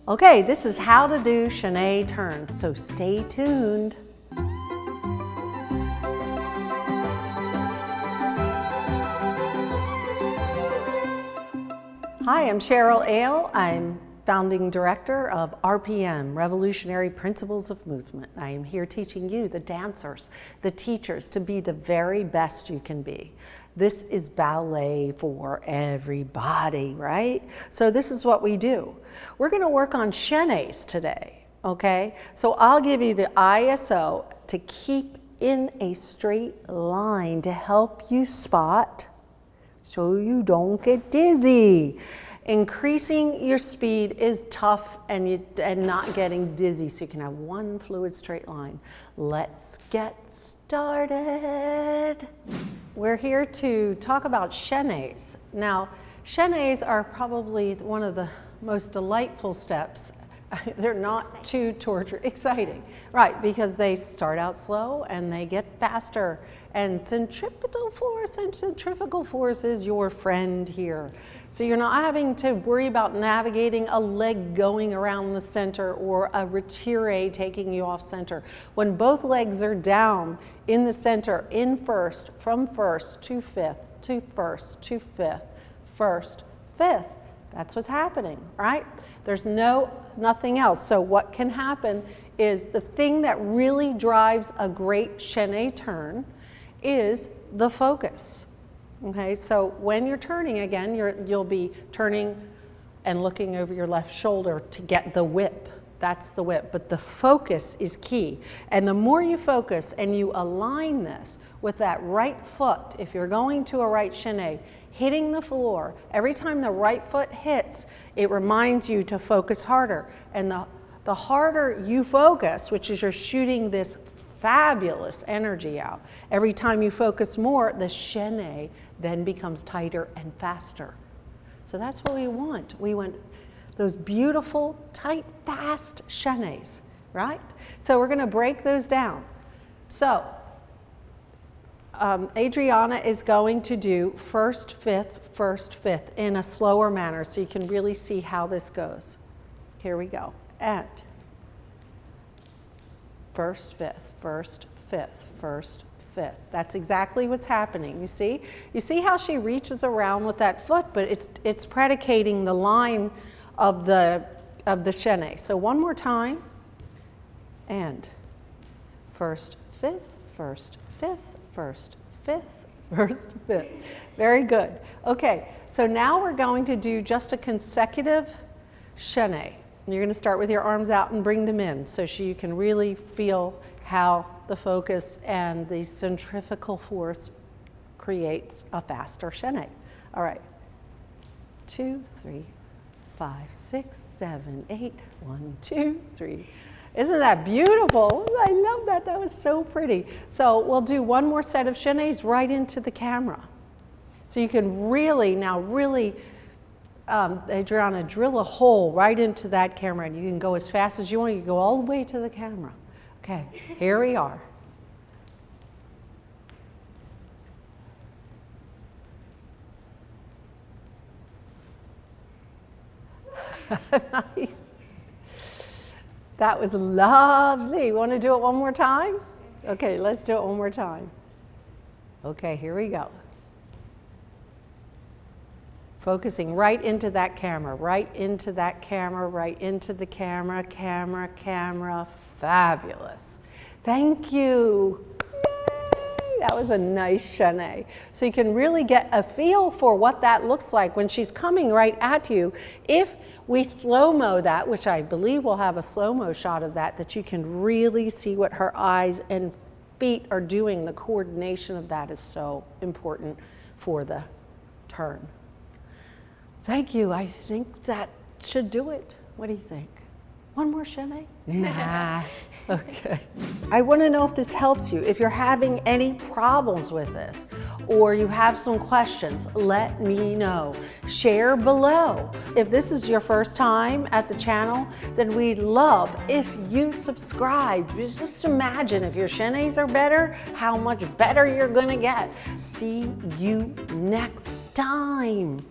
Okay, this is how to do chaîné turns, so stay tuned. Hi, I'm Cheryl Ale. I'm founding director of RPM, Revolutionary Principles of Movement. I am here teaching you, the dancers, the teachers, to be the very best you can be. This is ballet for everybody, right? So this is what we do. We're going to work on chaînés today, okay? So I'll give you the ISO to keep in a straight line to help you spot so you don't get dizzy. Increasing your speed is tough and not getting dizzy, so you can have one fluid straight line. Let's get started. We're here to talk about chaînés. Now, chaînés are probably one of the most delightful steps. They're not too exciting, right? Because they start out slow and they get faster. And centripetal force and centrifugal force is your friend here. So you're not having to worry about navigating a leg going around the center or a retire taking you off center. When both legs are down in the center, in first, from first to fifth, to first to fifth, first, fifth. That's what's happening, right? There's nothing else. So what can happen is the thing that really drives a great chaîné turn is the focus. Okay, so when you're turning again, you'll be turning and looking over your left shoulder to get the whip. That's the whip, but the focus is key. And the more you focus and you align this with that right foot, if you're going to a right chaîné, hitting the floor, every time the right foot hits, it reminds you to focus harder. And the harder you focus, which is you're shooting this fabulous energy out, every time you focus more, the chaîné then becomes tighter and faster. So that's what we want. We want those beautiful, tight, fast chaînés, right? So we're gonna break those down. So, Adriana is going to do first, fifth in a slower manner so you can really see how this goes. Here we go. And first, fifth, first, fifth, first, fifth. That's exactly what's happening. You see? You see how she reaches around with that foot, but it's predicating the line of the chaîné. So one more time. And first, fifth, first, fifth, first, fifth, first, fifth. Very good. Okay, so now we're going to do just a consecutive chaîné. You're going to start with your arms out and bring them in so you can really feel how the focus and the centrifugal force creates a faster chaîné. All right, 2, 3, 5, 6, 7, 8, 1, 2, 3. Isn't that beautiful? I love that. That was so pretty. So we'll do one more set of chaînés right into the camera. So you can really, Adriana, drill a hole right into that camera, and you can go as fast as you want. You can go all the way to the camera. Okay, here we are. Nice. That was lovely. Want to do it one more time? Okay, let's do it one more time. Okay, here we go. Focusing right into that camera, right into that camera, right into the camera, camera. Fabulous. Thank you. Yay, that was a nice chaîné. So you can really get a feel for what that looks like when she's coming right at you. If we slow-mo that, which I believe we'll have a slow-mo shot of that you can really see what her eyes and feet are doing. The coordination of that is so important for the turn. Thank you. I think that should do it. What do you think? One more chaîné? Nah. Okay. I want to know if this helps you. If you're having any problems with this or you have some questions, let me know. Share below. If this is your first time at the channel, then we'd love if you subscribe. Just imagine if your chaînés are better, how much better you're going to get. See you next time.